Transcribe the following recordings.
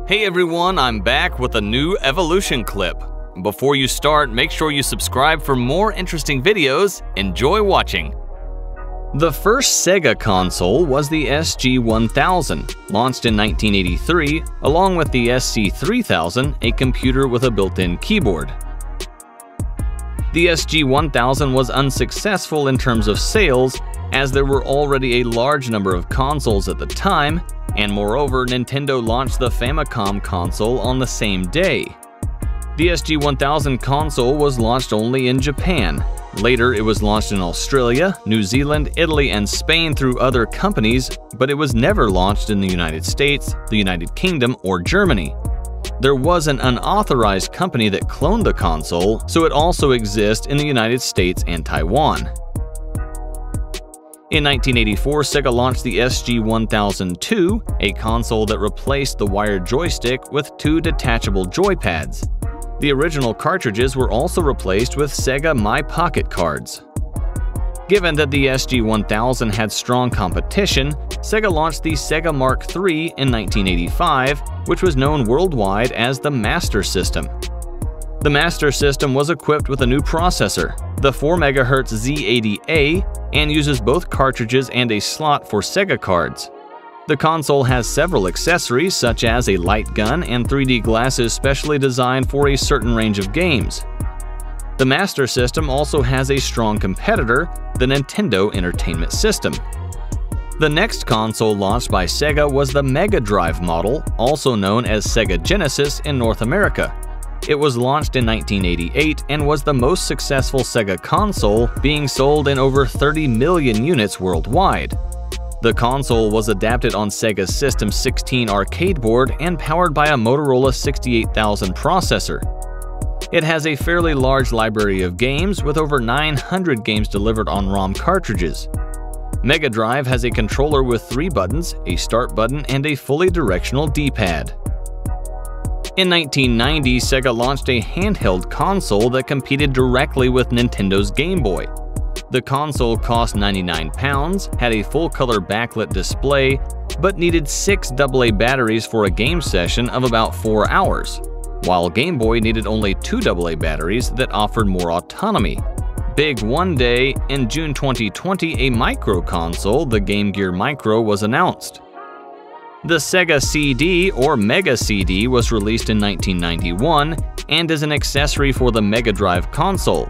Hey everyone, I'm back with a new evolution clip. Before you start, make sure you subscribe for more interesting videos. Enjoy watching. The first SEGA console was the SG-1000, launched in 1983, along with the SC-3000, a computer with a built-in keyboard. The SG-1000 was unsuccessful in terms of sales, as there were already a large number of consoles at the time, and moreover, Nintendo launched the Famicom console on the same day. The SG-1000 console was launched only in Japan. Later, it was launched in Australia, New Zealand, Italy, and Spain through other companies, but it was never launched in the United States, the United Kingdom, or Germany. There was an unauthorized company that cloned the console, so it also exists in the United States and Taiwan. In 1984, SEGA launched the SG-1000-2, a console that replaced the wired joystick with two detachable joypads. The original cartridges were also replaced with SEGA My Pocket cards. Given that the SG-1000 had strong competition, SEGA launched the SEGA Mark III in 1985, which was known worldwide as the Master System. The Master System was equipped with a new processor, the 4 MHz Z80A, and uses both cartridges and a slot for SEGA cards. The console has several accessories such as a light gun and 3D glasses specially designed for a certain range of games. The Master System also has a strong competitor, the Nintendo Entertainment System. The next console launched by SEGA was the Mega Drive model, also known as SEGA Genesis in North America. It was launched in 1988 and was the most successful SEGA console, being sold in over 30 million units worldwide. The console was adapted on SEGA's System 16 arcade board and powered by a Motorola 68000 processor. It has a fairly large library of games, with over 900 games delivered on ROM cartridges. Mega Drive has a controller with 3 buttons, a start button, and a fully directional D-pad. In 1990, SEGA launched a handheld console that competed directly with Nintendo's Game Boy. The console cost £99, had a full-color backlit display, but needed 6 AA batteries for a game session of about 4 hours, while Game Boy needed only 2 AA batteries that offered more autonomy. Big one day, in June 2020, a micro console, the Game Gear Micro, was announced. The SEGA CD, or Mega CD, was released in 1991 and is an accessory for the Mega Drive console.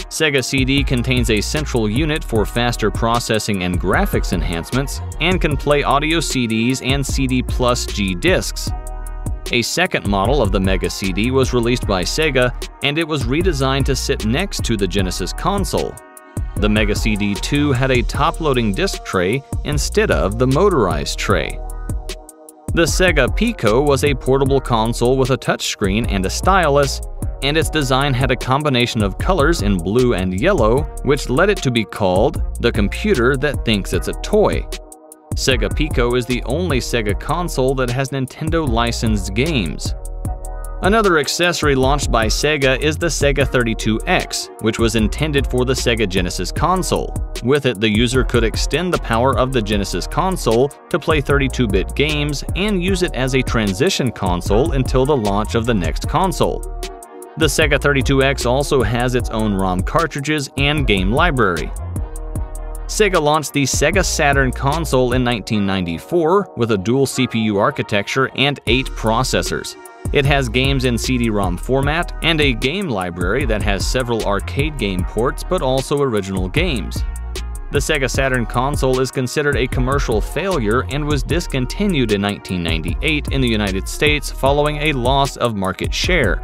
SEGA CD contains a central unit for faster processing and graphics enhancements, and can play audio CDs and CD Plus G discs. A second model of the Mega CD was released by SEGA, and it was redesigned to sit next to the Genesis console. The Mega CD 2 had a top-loading disc tray instead of the motorized tray. The SEGA Pico was a portable console with a touchscreen and a stylus, and its design had a combination of colors in blue and yellow, which led it to be called the computer that thinks it's a toy. SEGA Pico is the only SEGA console that has Nintendo-licensed games. Another accessory launched by SEGA is the SEGA 32X, which was intended for the SEGA Genesis console. With it, the user could extend the power of the Genesis console to play 32-bit games and use it as a transition console until the launch of the next console. The SEGA 32X also has its own ROM cartridges and game library. SEGA launched the SEGA Saturn console in 1994 with a dual CPU architecture and 8 processors. It has games in CD-ROM format and a game library that has several arcade game ports but also original games. The SEGA Saturn console is considered a commercial failure and was discontinued in 1998 in the United States following a loss of market share.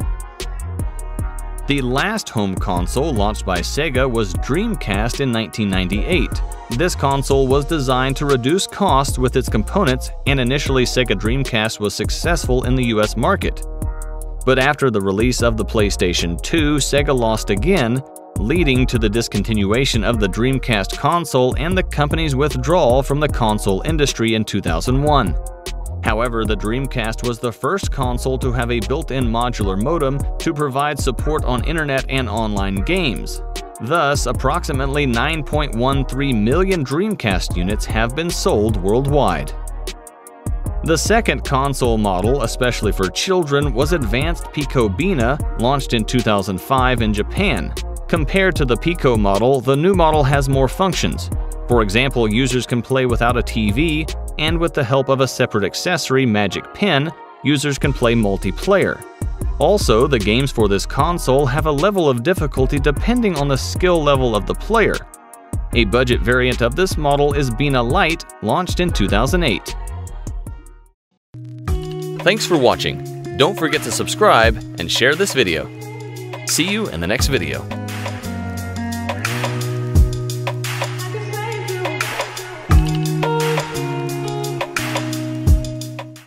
The last home console launched by SEGA was Dreamcast in 1998. This console was designed to reduce costs with its components, and initially SEGA Dreamcast was successful in the US market. But after the release of the PlayStation 2, SEGA lost again, leading to the discontinuation of the Dreamcast console and the company's withdrawal from the console industry in 2001. However, the Dreamcast was the first console to have a built-in modular modem to provide support on internet and online games. Thus, approximately 9.13 million Dreamcast units have been sold worldwide. The second console model, especially for children, was Advanced Pico Beena, launched in 2005 in Japan. Compared to the Pico model, the new model has more functions. For example, users can play without a TV, and with the help of a separate accessory, Magic Pen, users can play multiplayer. Also, the games for this console have a level of difficulty depending on the skill level of the player. A budget variant of this model is Beena Lite, launched in 2008. Thanks for watching. Don't forget to subscribe and share this video. See you in the next video.